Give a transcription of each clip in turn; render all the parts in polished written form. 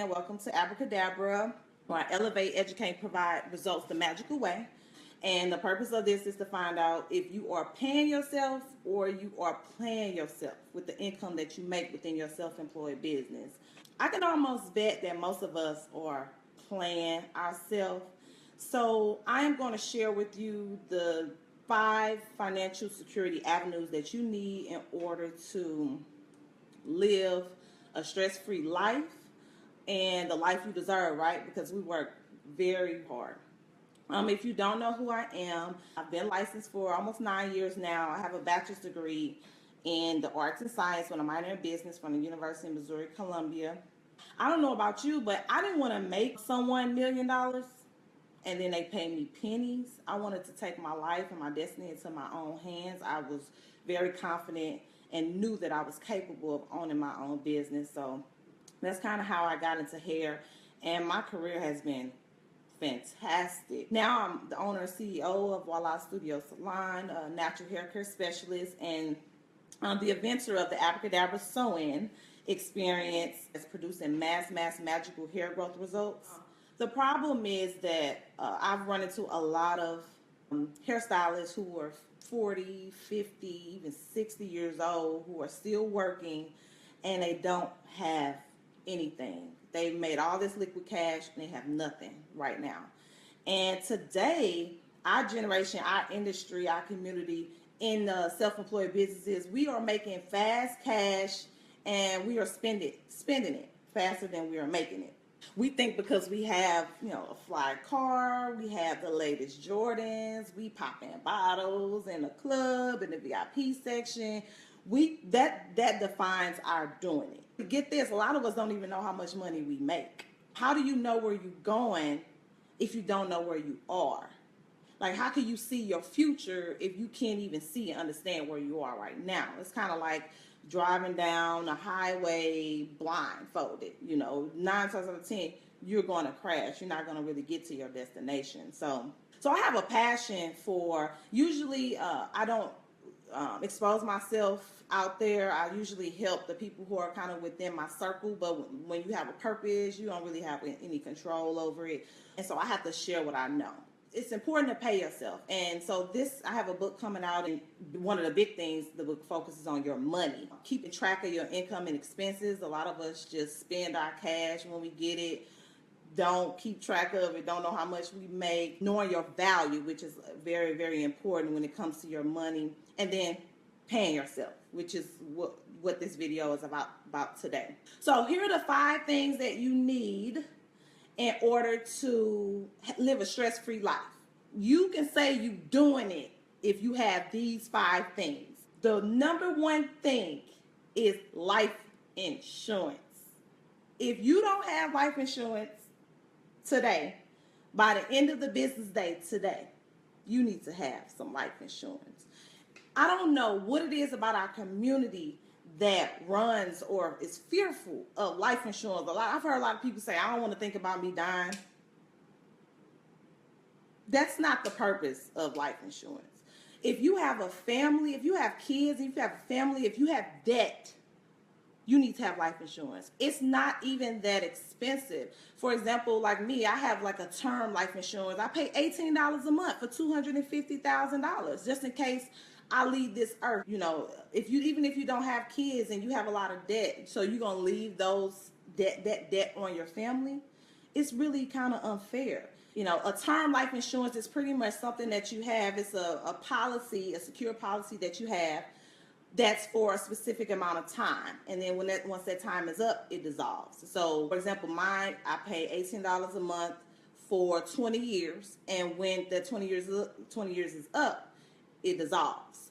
Welcome to Abracadabra, where I elevate, educate, provide results the magical way. And the purpose of this is to find out if you are paying yourself or you are playing yourself with the income that you make within your self-employed business. I can almost bet that most of us are playing ourselves. So I am going to share with you the 5 financial security avenues that you need in order to live a stress-free life and the life you deserve, right? Because we work very hard. If you don't know who I am, I've been licensed for almost 9 years now. I have a bachelor's degree in the arts and science with a minor in business from the University of Missouri, Columbia. I don't know about you, but I didn't want to make someone $1 million and then they pay me pennies. I wanted to take my life and my destiny into my own hands. I was very confident and knew that I was capable of owning my own business. So that's kind of how I got into hair, and my career has been fantastic. Now I'm the owner and CEO of Voila Studio Salon, a natural hair care specialist, and the inventor of the Abracadabra sew-in experience is producing mass magical hair growth results. The problem is that I've run into a lot of hairstylists who are 40, 50, even 60 years old who are still working and they don't have anything. They've made all this liquid cash and they have nothing right now. And today, our generation, our industry, our community in self-employed businesses, we are making fast cash and we are spending it faster than we are making it. We think because we have, a fly car, we have the latest Jordans, we pop in bottles in the club, in the VIP section, that defines our doing it. Get this, a lot of us don't even know how much money we make. How do you know where you're going if you don't know where you are? Like, how can you see your future if you can't even see and understand where you are right now? It's kind of like driving down a highway blindfolded. 9 times out of 10, you're going to crash. You're not going to really get to your destination. So I have a passion for, usually I don't expose myself out there. I usually help the people who are kind of within my circle, but when you have a purpose, you don't really have any control over it. And so I have to share what I know. It's important to pay yourself. And so I have a book coming out, and one of the big things the book focuses on your money. Keeping track of your income and expenses. A lot of us just spend our cash when we get it, don't keep track of it, don't know how much we make. Knowing your value, which is very, very important when it comes to your money. And then paying yourself, which is what this video is about today. So here are the 5 things that you need in order to live a stress-free life. You can say you're doing it if you have these 5 things. The number 1 thing is life insurance. If you don't have life insurance today, by the end of the business day today, you need to have some life insurance. I don't know what it is about our community that runs or is fearful of life insurance. I've heard a lot of people say, I don't want to think about me dying. That's not the purpose of life insurance. If you have a family, if you have kids, if you have a family, if you have debt, you need to have life insurance. It's not even that expensive. For example, like me, I have like a term life insurance. I pay $18 a month for $250,000 just in case I leave this earth. Even if you don't have kids and you have a lot of debt, so you're gonna leave that debt on your family, it's really kind of unfair. A term life insurance is pretty much something that you have. It's a policy, a secure policy that you have that's for a specific amount of time. And then once that time is up, it dissolves. So, for example, mine, I pay $18 a month for 20 years. And when the 20 years is up, it dissolves.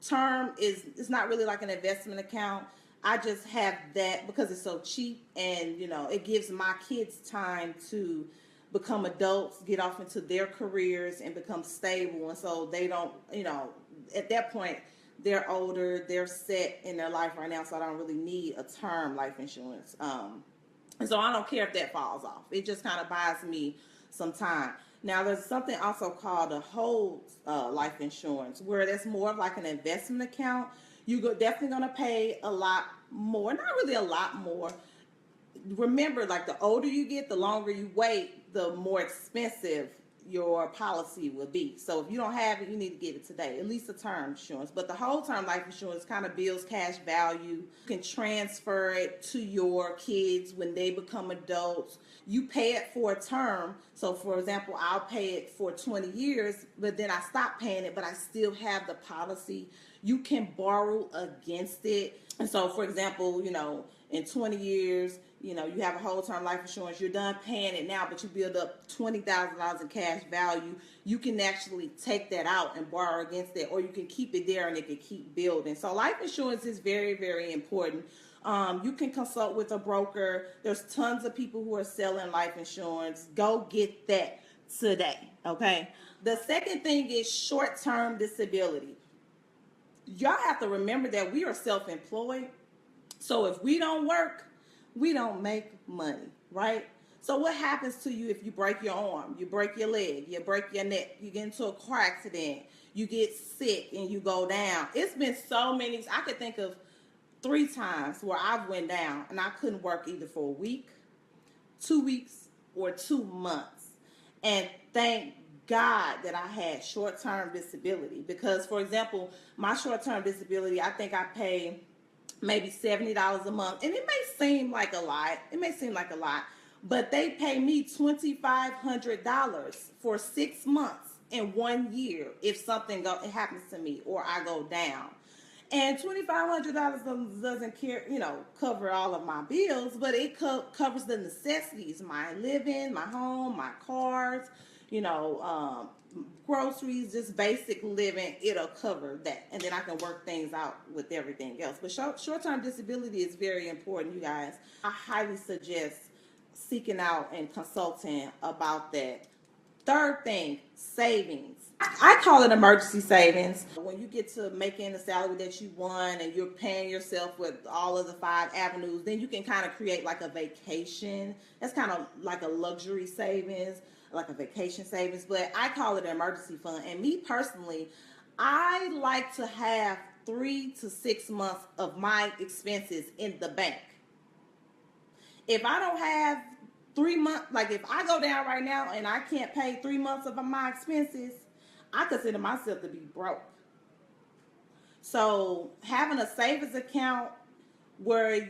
Term it's not really like an investment account. I just have that because it's so cheap, and it gives my kids time to become adults, get off into their careers and become stable. And so they don't, at that point, they're older, they're set in their life right now, so I don't really need a term life insurance. And so I don't care if that falls off. It just kind of buys me some time. Now, there's something also called a whole life insurance, where that's more of like an investment account. You're definitely going to pay a lot more, not really a lot more. remember, like the older you get, the longer you wait, the more expensive your policy will be. So if you don't have it, you need to get it today, at least a term insurance. But the whole term life insurance kind of builds cash value. You can transfer it to your kids when they become adults. You pay it for a term. So for example, I'll pay it for 20 years, but then I stop paying it, but I still have the policy. You can borrow against it. And so for example, in 20 years, you have a whole term life insurance, you're done paying it now, but you build up $20,000 in cash value. You can actually take that out and borrow against it, or you can keep it there and it can keep building. So life insurance is very, very important. You can consult with a broker. There's tons of people who are selling life insurance. Go get that today, okay? The second thing is short-term disability. Y'all have to remember that we are self-employed. So if we don't work, we don't make money, right? So what happens to you if you break your arm, you break your leg, you break your neck, you get into a car accident, you get sick and you go down? It's been so many, I could think of 3 times where I went down and I couldn't work either for a week, 2 weeks, or 2 months. And thank God that I had short-term disability, because for example, my short-term disability, I think I pay maybe $70 a month. And it may seem like a lot. But they pay me $2,500 for 6 months in 1 year if something happens to me or I go down. And $2,500 doesn't cover all of my bills, but it covers the necessities: my living, my home, my cars, groceries, just basic living. It'll cover that, and then I can work things out with everything else. But short-term disability is very important, you guys. I highly suggest seeking out and consulting about that. Third thing, savings. I call it emergency savings. When you get to making the salary that you want and you're paying yourself with all of the 5 avenues, then you can kind of create like a vacation. That's kind of like a luxury savings, like a vacation savings, but I call it an emergency fund. And me personally, I like to have 3 to 6 months of my expenses in the bank. If I don't have 3 months, like if I go down right now and I can't pay 3 months of my expenses, I consider myself to be broke. So having a savings account where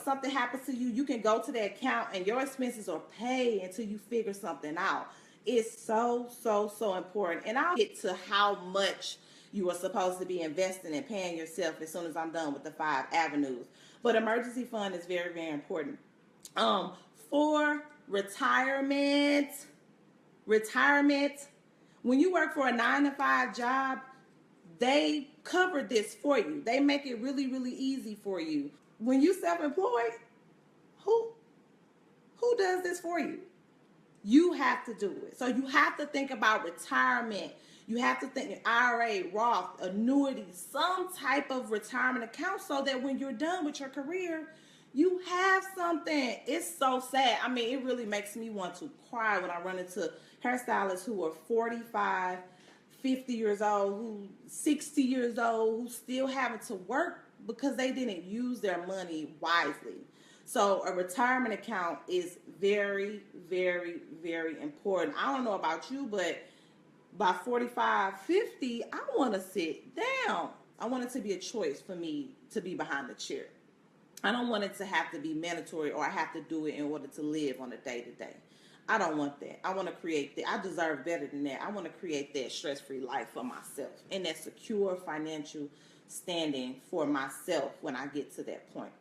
something happens to you, you can go to the account and your expenses are paid until you figure something out. It's so, so, so important. And I'll get to how much you are supposed to be investing and paying yourself as soon as I'm done with the 5 avenues. But emergency fund is very, very important. For retirement, when you work for a 9-to-5 job, they cover this for you. They make it really, really easy for you. When you self-employed, who does this for you? You have to do it. So you have to think about retirement. You have to think IRA, Roth, annuity, some type of retirement account, so that when you're done with your career, you have something. It's so sad. I mean, it really makes me want to cry when I run into hairstylists who are 45, 50 years old, who 60 years old, who still having to work because they didn't use their money wisely. So a retirement account is very, very, very important. I don't know about you, but by 45, 50, I want to sit down. I want it to be a choice for me to be behind the chair. I don't want it to have to be mandatory or I have to do it in order to live on a day-to-day. I don't want that. I want to create that. I deserve better than that. I want to create that stress-free life for myself and that secure financial standing for myself when I get to that point.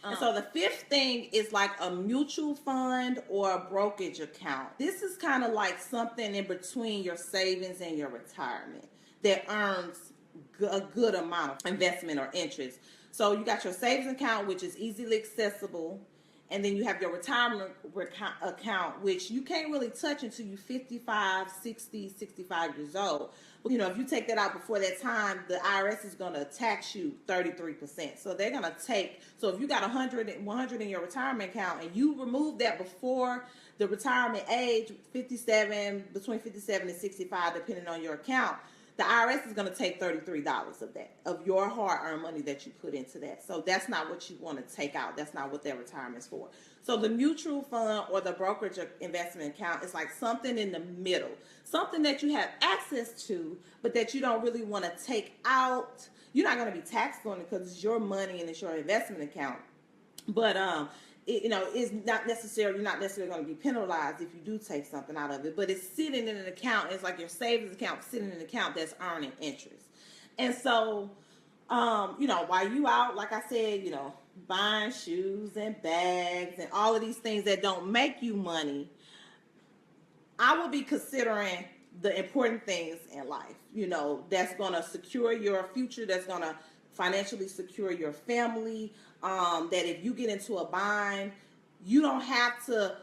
And so the 5th thing is like a mutual fund or a brokerage account. This is kind of like something in between your savings and your retirement that earns a good amount of investment or interest. So you got your savings account, which is easily accessible. And then you have your retirement account, which you can't really touch until you're 55, 60, 65 years old. But, if you take that out before that time, the IRS is going to tax you 33%. So they're going to so if you got 100 in your retirement account and you remove that before the retirement age, between 57 and 65, depending on your account, the IRS is going to take $33 of that, of your hard-earned money that you put into that. So that's not what you want to take out. That's not what their retirement's for. So the mutual fund or the brokerage investment account is like something in the middle, something that you have access to, but that you don't really want to take out. You're not going to be taxed on it because it's your money and it's your investment account. But it's not necessarily, you're not necessarily going to be penalized if you do take something out of it. But it's sitting in an account. It's like your savings account sitting in an account that's earning interest. And so, while you out, like I said, buying shoes and bags and all of these things that don't make you money, I will be considering the important things in life, that's going to secure your future, that's going to financially secure your family, that if you get into a bind, you don't have to,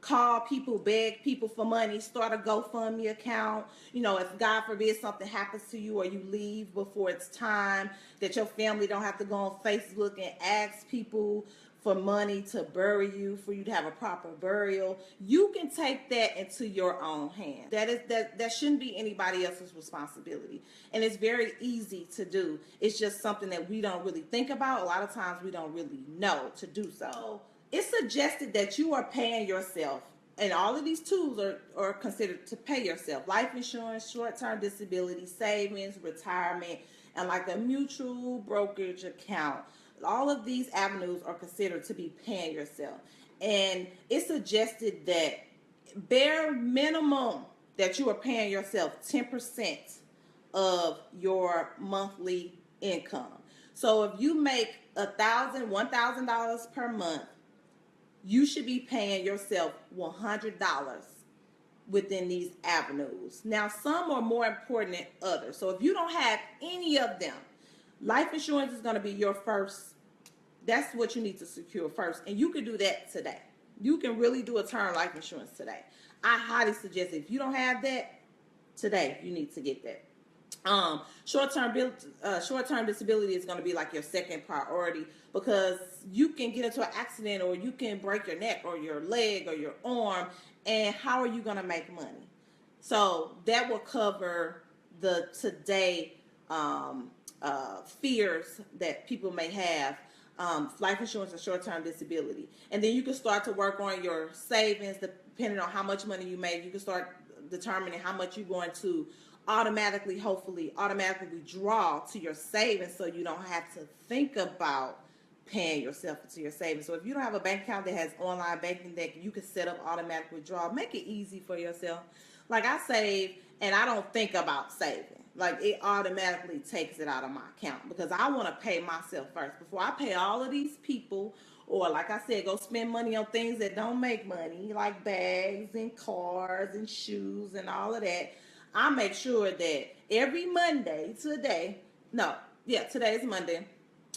call people, beg people for money, start a GoFundMe account. If God forbid something happens to you or you leave before it's time, that your family don't have to go on Facebook and ask people for money to bury you, for you to have a proper burial. You can take that into your own hand. That shouldn't be anybody else's responsibility. And it's very easy to do. It's just something that we don't really think about. A lot of times we don't really know to do so. It's suggested that you are paying yourself, and all of these tools are considered to pay yourself. Life insurance, short-term disability, savings, retirement, and like a mutual brokerage account. All of these avenues are considered to be paying yourself. And it's suggested that bare minimum that you are paying yourself 10% of your monthly income. So if you make $1,000 per month, you should be paying yourself $100 within these avenues. Now, some are more important than others. So if you don't have any of them, life insurance is going to be your first. That's what you need to secure first. And you can do that today. You can really do a term life insurance today. I highly suggest if you don't have that today, you need to get that. Short-term disability is going to be like your second priority, because you can get into an accident or you can break your neck or your leg or your arm, and how are you going to make money? So that will cover the today fears that people may have. Life insurance and short-term disability. And then you can start to work on your savings depending on how much money you make. You can start determining how much you're going to automatically draw to your savings, so you don't have to think about paying yourself into your savings. So if you don't have a bank account that has online banking that you can set up automatic withdrawal, make it easy for yourself. Like I save and I don't think about saving. Like it automatically takes it out of my account because I want to pay myself first before I pay all of these people, or like I said, go spend money on things that don't make money, like bags and cars and shoes and all of that. I make sure that every Monday, today is Monday,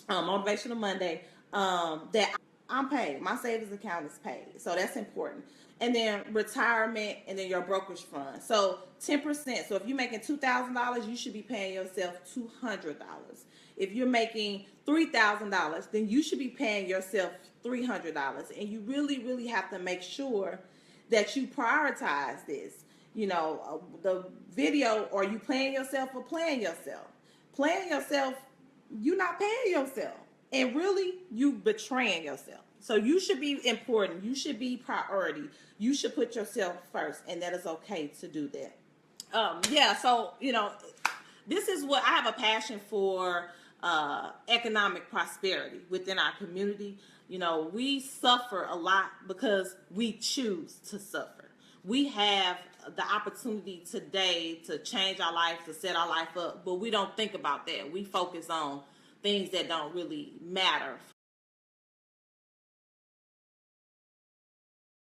Motivational Monday, that I'm paid. My savings account is paid. So that's important. And then retirement, and then your brokerage fund. So 10%. So if you're making $2,000, you should be paying yourself $200. If you're making $3,000, then you should be paying yourself $300. And you really, really have to make sure that you prioritize this. The video, are you paying yourself or playing yourself? Playing yourself, you're not paying yourself. And really, you betraying yourself. So you should be important. You should be priority. You should put yourself first, and that is okay to do that. So, this is what I have a passion for, economic prosperity within our community. We suffer a lot because we choose to suffer. We have the opportunity today to change our life, to set our life up, but we don't think about that. We focus on things that don't really matter